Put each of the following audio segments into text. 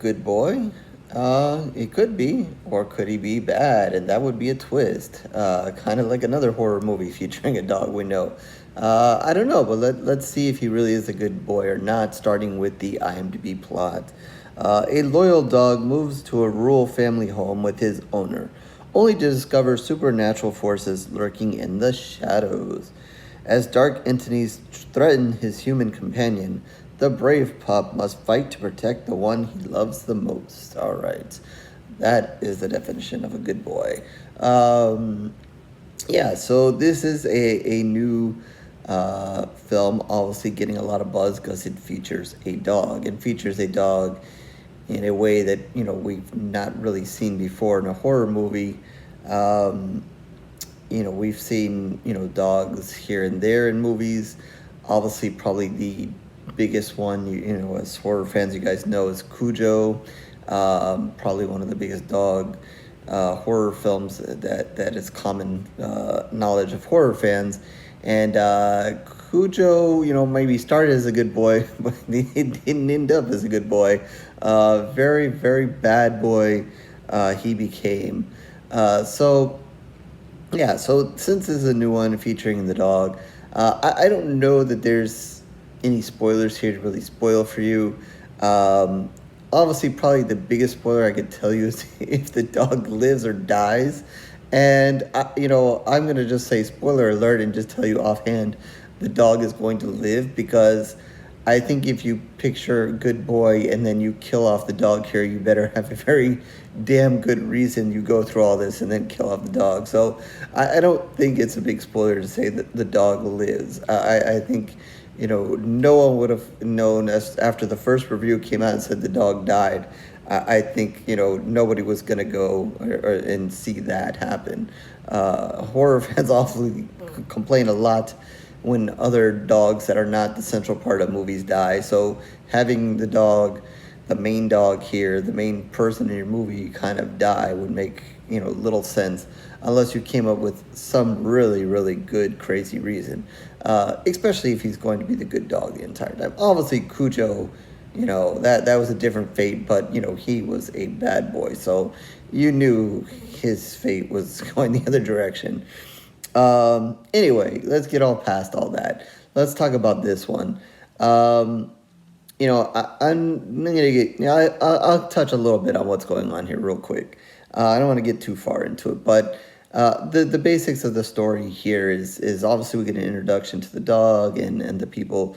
good boy? It could be, or could he be bad? And that would be a twist. Kind of like another horror movie featuring a dog we know. I don't know, but let's see if he really is a good boy or not, starting with the IMDb plot. A loyal dog moves to a rural family home with his owner, only to discover supernatural forces lurking in the shadows. As dark entities threaten his human companion, the brave pup must fight to protect the one he loves the most. All right. That is the definition of a good boy. Yeah, so this is a new film, obviously getting a lot of buzz because it features a dog and features a dog in a way that, we've not really seen before in a horror movie. Um, we've seen, dogs here and there in movies. Obviously, probably the biggest one, as horror fans, you guys know, is Cujo. Probably one of the biggest dog horror films that is common knowledge of horror fans. And Cujo, maybe started as a good boy, but he didn't end up as a good boy. Very, very bad boy he became. So yeah, so since this is a new one featuring the dog, I don't know that there's any spoilers here to really spoil for you. Um, Obviously, probably the biggest spoiler I could tell you is if the dog lives or dies. And, I'm going to just say spoiler alert and just tell you offhand the dog is going to live because I think if you picture a good boy and then you kill off the dog here, you better have a very damn good reason you go through all this and then kill off the dog. So I don't think it's a big spoiler to say that the dog lives. I think, no one would have known as after the first review came out and said the dog died. I think, nobody was going to go and see that happen. Horror fans awfully complain a lot when other dogs that are not the central part of movies die. So having the dog, the main dog here, the main person in your movie kind of die would make, little sense unless you came up with some really, really good, crazy reason. Especially if he's going to be the good dog the entire time. Obviously, Cujo, that was a different fate, but, he was a bad boy. So you knew his fate was going the other direction. Anyway, let's get all past all that. Let's talk about this one. I'm gonna get. I'll touch a little bit on what's going on here real quick. I don't want to get too far into it, but the basics of the story here is obviously we get an introduction to the dog and the people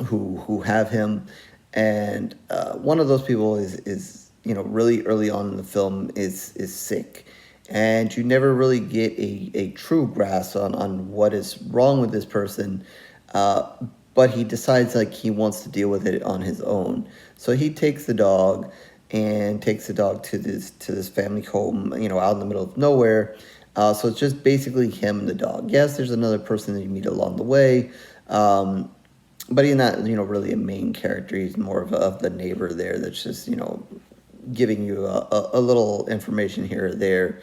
who have him, and one of those people is really early on in the film is sick, and you never really get a true grasp on what is wrong with this person. But he decides like he wants to deal with it on his own. So he takes the dog and takes the dog to this family home, out in the middle of nowhere. So it's just basically him and the dog. Yes, there's another person that you meet along the way, but he's not really a main character. He's more of the neighbor there that's just giving you a little information here or there,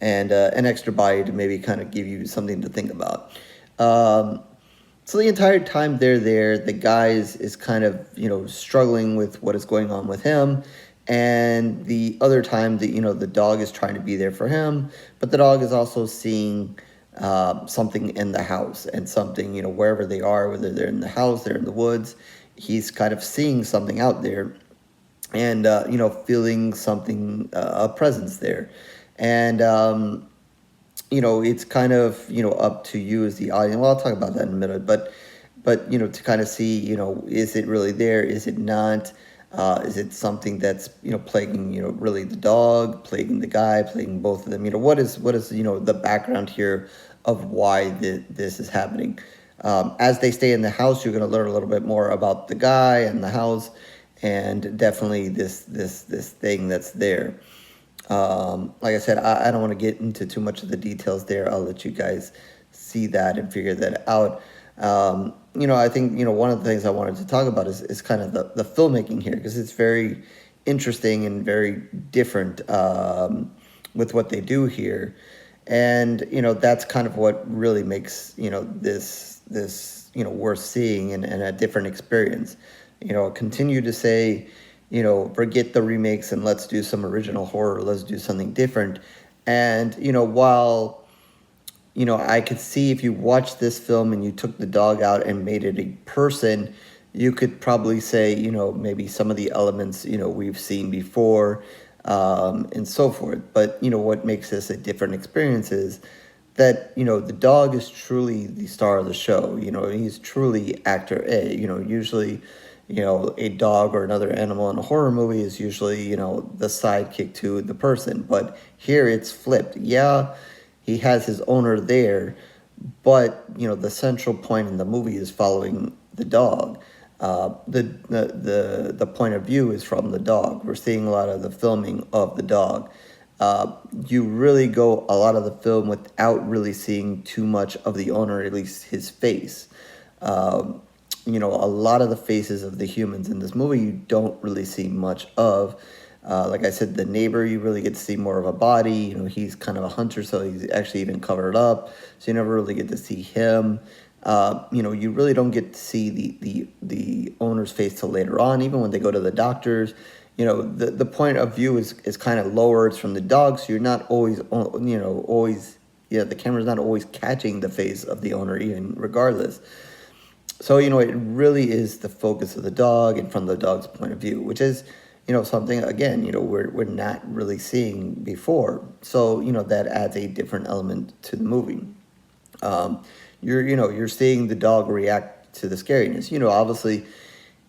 and an extra body to maybe kind of give you something to think about. So the entire time they're there, the guy is kind of, struggling with what is going on with him. And the other time, the dog is trying to be there for him. But the dog is also seeing something in the house and something, wherever they are, whether they're in the house, they're in the woods. He's kind of seeing something out there and, feeling something, a presence there. And, it's kind of, up to you as the audience. Well, I'll talk about that in a minute, but, to kind of see, is it really there? Is it not? Is it something that's, plaguing, really the dog, plaguing the guy, plaguing both of them? What is, the background here of why this is happening? As they stay in the house, you're going to learn a little bit more about the guy and the house and definitely this thing that's there. Like I said, I don't want to get into too much of the details there. I'll let you guys see that and figure that out. I think, one of the things I wanted to talk about is kind of the filmmaking here, because it's very interesting and very different with what they do here. And, that's kind of what really makes, this worth seeing and a different experience. Continue to say, forget the remakes and let's do some original horror. Let's do something different. And, while, I could see if you watched this film and you took the dog out and made it a person, you could probably say, maybe some of the elements, we've seen before, and so forth. But, what makes this a different experience is that, the dog is truly the star of the show. He's truly actor A. Usually, a dog or another animal in a horror movie is usually, the sidekick to the person. But here it's flipped. Yeah, he has his owner there, but, the central point in the movie is following the dog. The point of view is from the dog. We're seeing a lot of the filming of the dog. You really go a lot of the film without really seeing too much of the owner, at least his face. A lot of the faces of the humans in this movie you don't really see much of. Like I said, the neighbor, you really get to see more of a body. He's kind of a hunter, so he's actually even covered up, so you never really get to see him. You really don't get to see the owner's face till later on, even when they go to the doctors. The point of view is kind of lower. It's from the dog, so you're not always, the camera's not always catching the face of the owner, even regardless. So, it really is the focus of the dog and from the dog's point of view, which is, something, again, we're not really seeing before. So, that adds a different element to the movie. You're seeing the dog react to the scariness. Obviously,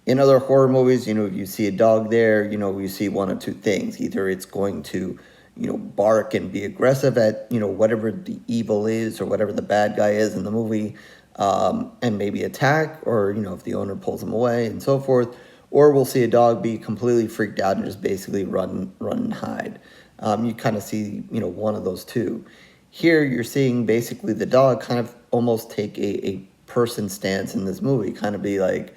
in other horror movies, you see a dog there, you see one of two things. Either it's going to, bark and be aggressive at, whatever the evil is or whatever the bad guy is in the movie, and maybe attack, or, if the owner pulls him away and so forth. Or we'll see a dog be completely freaked out and just basically run and hide. You kind of see, one of those two. Here you're seeing basically the dog kind of almost take a person stance in this movie, kind of be like,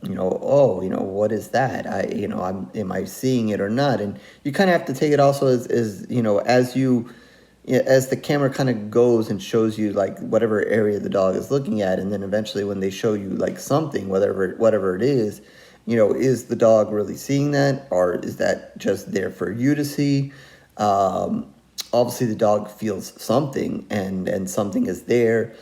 what is that? Am I seeing it or not? And you kind of have to take it also as as the camera kind of goes and shows you like whatever area the dog is looking at, and then eventually when they show you like something, whatever it is the dog really seeing that, or is that just there for you to see? Obviously the dog feels something, and something is there.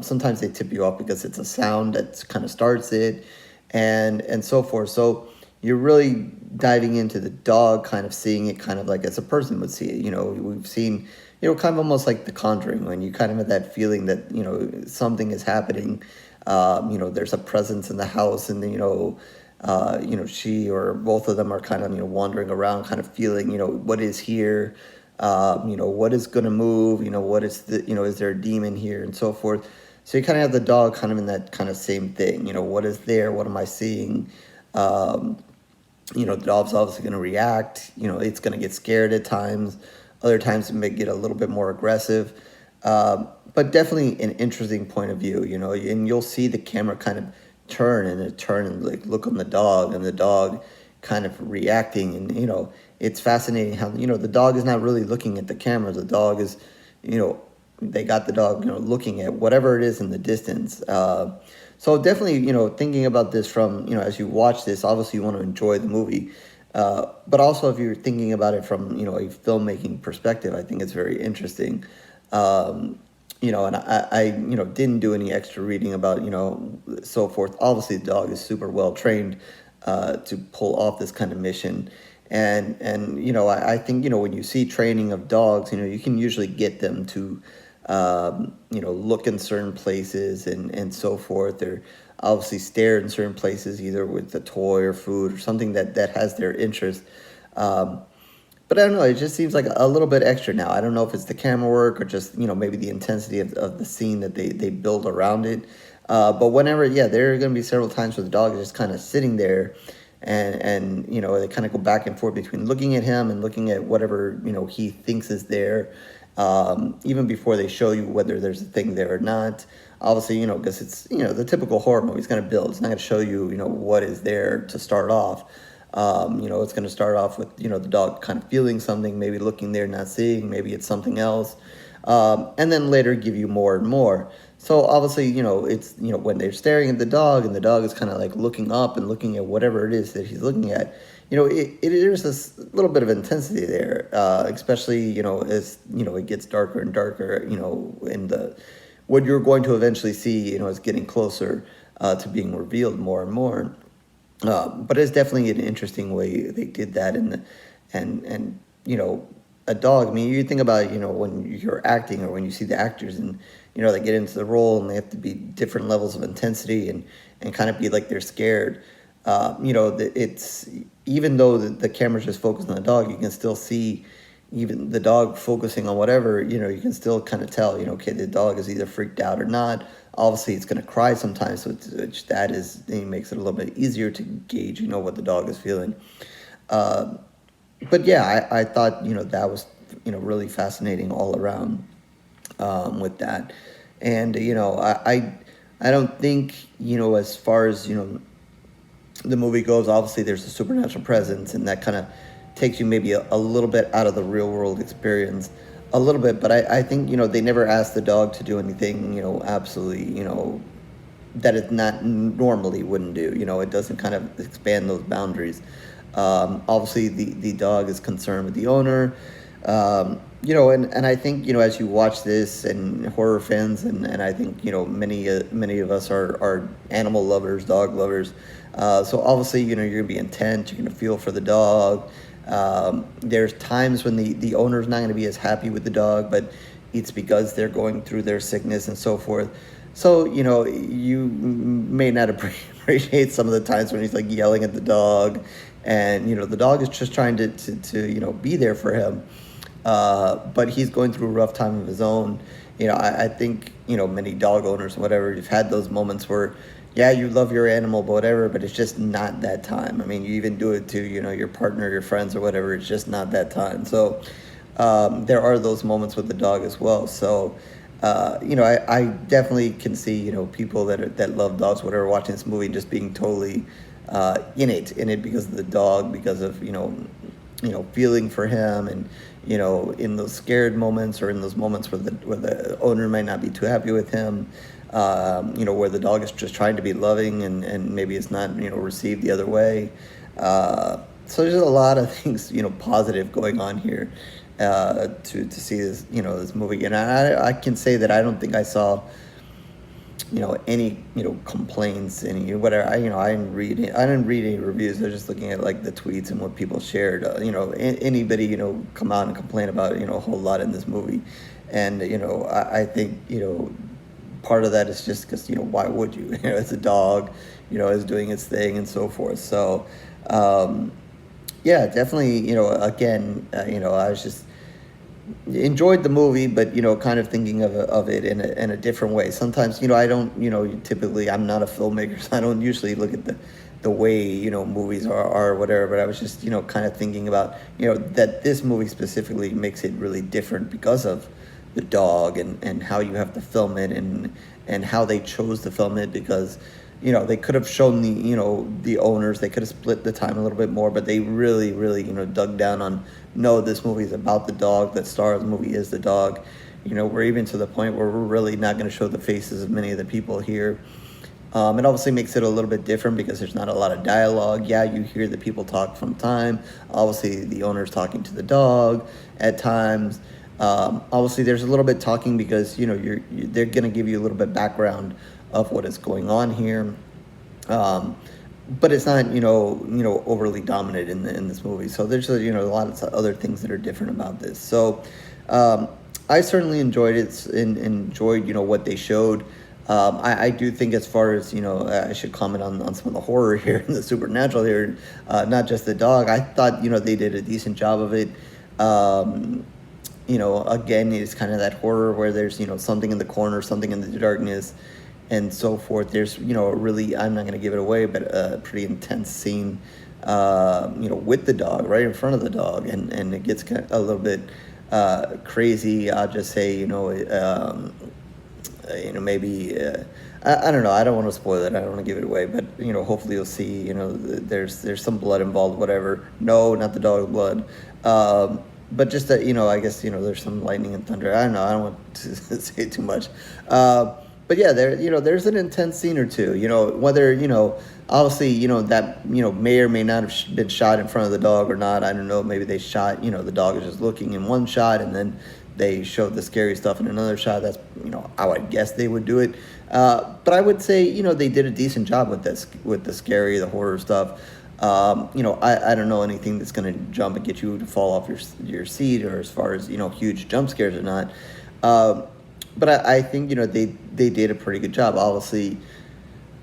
Sometimes they tip you off because it's a sound that kind of starts it, and so forth. So you're really diving into the dog, kind of seeing it kind of like as a person would see it. We've seen, kind of almost like The Conjuring, when you kind of have that feeling that, something is happening. There's a presence in the house, and, she or both of them are kind of, wandering around, kind of feeling, what is here, what is going to move, what is is there a demon here, and so forth. So you kind of have the dog kind of in that kind of same thing, what is there, what am I seeing? The dog's obviously going to react, it's going to get scared at times. Other times it may get a little bit more aggressive. But definitely an interesting point of view, and you'll see the camera kind of turn and like look on the dog, and the dog kind of reacting. And, it's fascinating how, the dog is not really looking at the camera. The dog is, they got the dog, looking at whatever it is in the distance. So definitely, thinking about this from, as you watch this, obviously you want to enjoy the movie. But also if you're thinking about it from, a filmmaking perspective, I think it's very interesting. And I didn't do any extra reading about, so forth. Obviously the dog is super well trained to pull off this kind of mission. And I think, when you see training of dogs, you can usually get them to, look in certain places and so forth, or obviously stare in certain places, either with a toy or food or something that has their interest. But I don't know, it just seems like a little bit extra now. I don't know if it's the camera work or just, maybe the intensity of the scene that they build around it. But whenever, there are going to be several times where the dog is just kind of sitting there, and they kind of go back and forth between looking at him and looking at whatever, he thinks is there, even before they show you whether there's a thing there or not. Obviously, because it's, the typical horror movie is going to build. It's not going to show you, what is there to start off. It's going to start off with, the dog kind of feeling something, maybe looking there, not seeing, maybe it's something else. And then later give you more and more. So obviously, it's, when they're staring at the dog and the dog is kind of like looking up and looking at whatever it is that he's looking at, there's this little bit of intensity there, especially, as, it gets darker and darker, in what you're going to eventually see, is getting closer to being revealed more and more. But it's definitely an interesting way they did that, and a dog. I mean, you think about when you're acting or when you see the actors and they get into the role and they have to be different levels of intensity and kind of be like they're scared. It's even though the camera's just focused on the dog, you can still see even the dog focusing on whatever, you can still kind of tell, okay, the dog is either freaked out or not. Obviously, it's going to cry sometimes, which that it makes it a little bit easier to gauge, what the dog is feeling. But yeah, I thought, that was, really fascinating all around with that. And, I don't think, as far as, the movie goes, obviously there's a supernatural presence, and that kind of takes you maybe a little bit out of the real world experience a little bit. But I think, they never asked the dog to do anything, absolutely, that it not normally wouldn't do. It doesn't kind of expand those boundaries. Obviously, the dog is concerned with the owner. And I think, as you watch this, and horror fans, and I think, many of us are animal lovers, dog lovers. So obviously, you're going to be intent, you're going to feel for the dog. There's times when the owner's not going to be as happy with the dog, but it's because they're going through their sickness and so forth. So, you may not appreciate some of the times when he's like yelling at the dog, and, the dog is just trying to be there for him. But he's going through a rough time of his own. I think, many dog owners, whatever, you've had those moments where, yeah, you love your animal, but whatever, but it's just not that time. I mean, you even do it to, your partner, your friends, or whatever. It's just not that time. So there are those moments with the dog as well. So, I definitely can see, people that love dogs, whatever, watching this movie and just being totally in it because of the dog, because of, feeling for him, and, in those scared moments, or in those moments where the owner might not be too happy with him. Where the dog is just trying to be loving, and maybe it's not, received the other way. So there's a lot of things, positive going on here, to see this, this movie. And I can say that I don't think I saw, any, complaints, any, whatever. I didn't read any reviews. I was just looking at like the tweets and what people shared. Anybody, come out and complain about, a whole lot in this movie. And, I think, part of that is just because, why would you? It's a dog, is doing its thing and so forth. So, yeah, definitely, again, I was just enjoyed the movie, but, kind of thinking of it in a different way. Sometimes, I don't, typically, I'm not a filmmaker, so I don't usually look at the way, movies are or whatever, but I was just, kind of thinking about, that this movie specifically makes it really different because of the dog, and how you have to film it, and how they chose to film it, because they could have shown the owners, they could have split the time a little bit more, but they really dug down on, no, this movie is about the dog, the star of the movie is the dog. We're even to the point where we're really not going to show the faces of many of the people here. It obviously makes it a little bit different because there's not a lot of dialogue. Yeah, you hear the people talk from time. Obviously, the owner's talking to the dog at times. Obviously, there's a little bit talking because they're going to give you a little bit background of what is going on here, but it's not overly dominant in this movie. So there's a lot of other things that are different about this. So I certainly enjoyed it and enjoyed what they showed. I do think, as far as I should comment on some of the horror here and the supernatural here, not just the dog. I thought they did a decent job of it. Again, it's kind of that horror where there's, something in the corner, something in the darkness, and so forth. There's, a really, I'm not going to give it away, but a pretty intense scene, with the dog, right in front of the dog, and it gets kind of a little bit crazy. I'll just say, maybe, I don't know. I don't want to spoil it. I don't want to give it away, but, hopefully you'll see, there's some blood involved, whatever. No, not the dog blood. But just that, I guess, there's some lightning and thunder. I don't know. I don't want to say too much. but yeah, there's an intense scene or two. Whether obviously that may or may not have been shot in front of the dog or not. I don't know. Maybe they shot the dog is just looking in one shot, and then they showed the scary stuff in another shot. That's how I guess they would do it. But I would say they did a decent job with this, with the scary, the horror stuff. I don't know anything that's going to jump and get you to fall off your seat, or as far as huge jump scares or not. But I think they did a pretty good job. Obviously,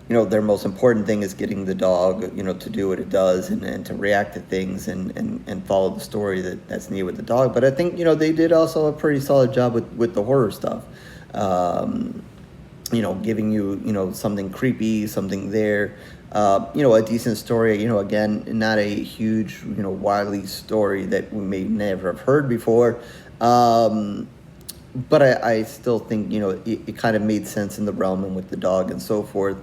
their most important thing is getting the dog to do what it does, and to react to things, and follow the story that's needed with the dog. But I think they did also a pretty solid job with the horror stuff. Giving you something creepy, something there. A decent story. Again, not a huge wily story that we may never have heard before. But I still think it kind of made sense in the realm and with the dog and so forth.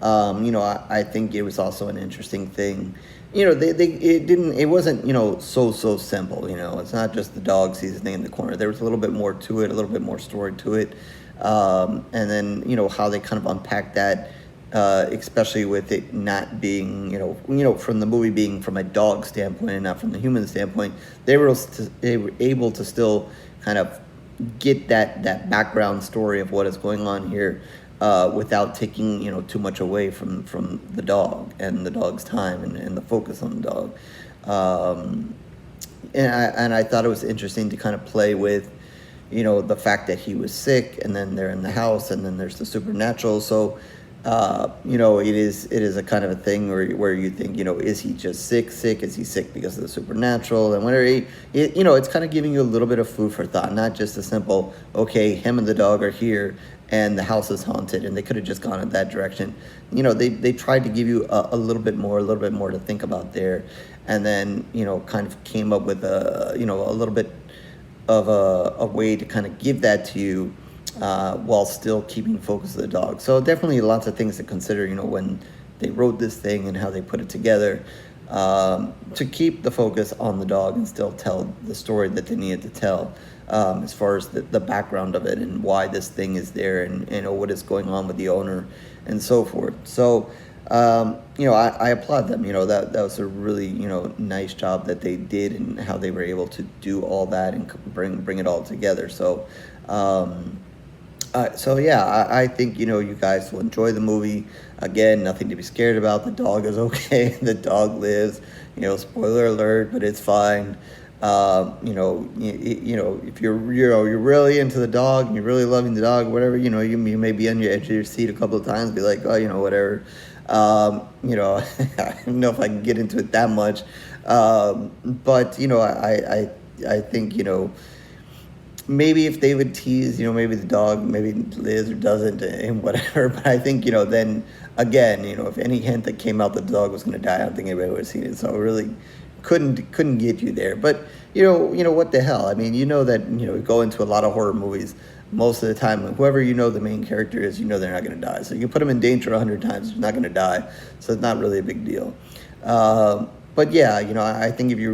I think it was also an interesting thing. It wasn't so simple. It's not just the dog sees the thing in the corner. There was a little bit more to it, a little bit more story to it. And then how they kind of unpacked that, especially with it not being from the movie being from a dog standpoint and not from the human standpoint. They were able to still kind of get that background story of what is going on here, without taking too much away from the dog and the dog's time, and the focus on the dog. And I thought it was interesting to kind of play with the fact that he was sick, and then they're in the house, and then there's the supernatural. So it is a kind of a thing where you think, is he just sick? Is he sick because of the supernatural? And whenever it's kind of giving you a little bit of food for thought, not just a simple, okay, him and the dog are here and the house is haunted, and they could have just gone in that direction. They tried to give you a little bit more to think about there, and then kind of came up with a little bit of a way to kind of give that to you, while still keeping focus of the dog. So definitely lots of things to consider, when they wrote this thing and how they put it together, to keep the focus on the dog and still tell the story that they needed to tell, as far as the background of it and why this thing is there, and what is going on with the owner and so forth. So I applaud them. That was a really nice job that they did, and how they were able to do all that and bring it all together. So yeah, I think you guys will enjoy the movie. Again, nothing to be scared about. The dog is okay. The dog lives. Spoiler alert, but it's fine. If you're really into the dog and you're really loving the dog, whatever, you may be on your edge of your seat a couple of times, be like, oh, whatever. I don't know if I can get into it that much, but I think maybe if they would tease, maybe the dog maybe lives or doesn't, and whatever. But I think then again, if any hint that came out that the dog was going to die, I don't think anybody would have seen it. So it really couldn't get you there. But what the hell? I mean, that you go into a lot of horror movies. Most of the time, whoever the main character is, they're not going to die. So you can put them in danger 100 times, they're not going to die. So it's not really a big deal. But yeah, I think if you're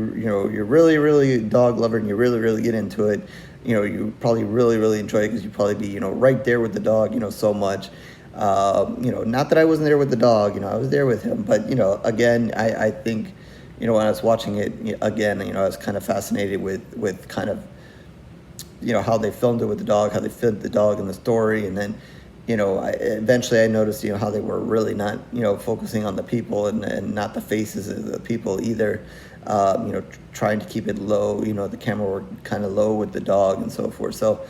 really, really a dog lover and you really, really get into it, you probably really, really enjoy it, because you probably be right there with the dog, so much. Not that I wasn't there with the dog, I was there with him. But again, I think when I was watching it again, I was kind of fascinated with kind of how they filmed it with the dog, how they filmed the dog in the story. And then eventually I noticed how they were really not focusing on the people, and not the faces of the people either. Trying to keep it low, the camera worked kind of low with the dog and so forth. So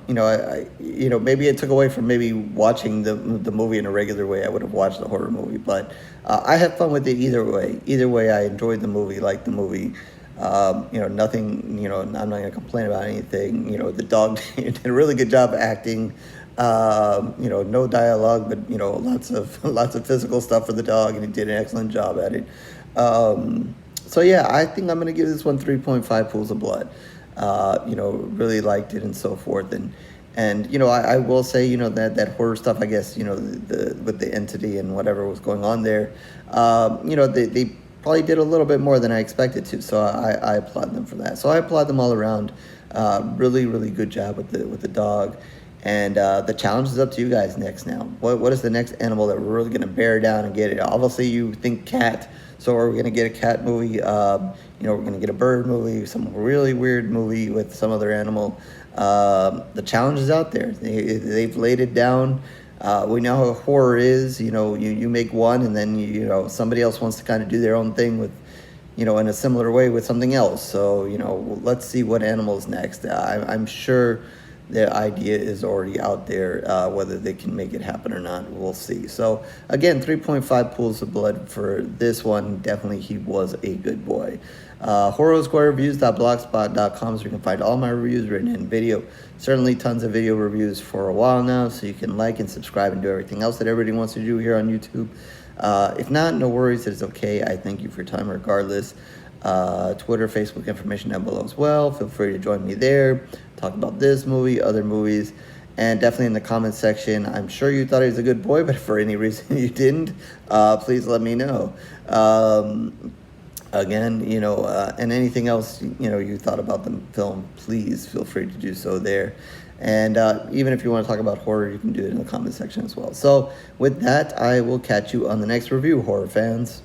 maybe it took away from maybe watching the movie in a regular way. I would have watched the horror movie, but I had fun with it either way. I enjoyed the movie, liked the movie. Nothing, I'm not going to complain about anything. The dog did a really good job acting. No dialogue, but lots of physical stuff for the dog, and he did an excellent job at it. So yeah, I think I'm going to give this one 3.5 pools of blood. Really liked it and so forth. And I will say, that horror stuff, I guess, with the entity and whatever was going on there, they probably did a little bit more than I expected to. So I applaud them for that. So I applaud them all around. Really, really good job with the dog. And the challenge is up to you guys next now. What is the next animal that we're really going to bear down and get it? Obviously, you think cat, so are we going to get a cat movie? We're going to get a bird movie, some really weird movie with some other animal. The challenge is out there. They've laid it down. We know how horror is. You make one, and then somebody else wants to kind of do their own thing with, in a similar way with something else. So let's see what animal's next. I'm sure the idea is already out there. Whether they can make it happen or not, we'll see. So again, 3.5 pools of blood for this one. Definitely, he was a good boy. HorrorSquareReviews.blogspot.com is where you can find all my reviews written in video. Certainly tons of video reviews for a while now, so you can like and subscribe and do everything else that everybody wants to do here on YouTube. If not, no worries, it's okay. I thank you for your time regardless. Twitter, Facebook information down below as well. Feel free to join me there. Talk about this movie, other movies, and definitely in the comments section. I'm sure you thought he was a good boy, but if for any reason you didn't, please let me know. Again, and anything else, you thought about the film, please feel free to do so there. And even if you want to talk about horror, you can do it in the comment section as well. So with that, I will catch you on the next review, horror fans.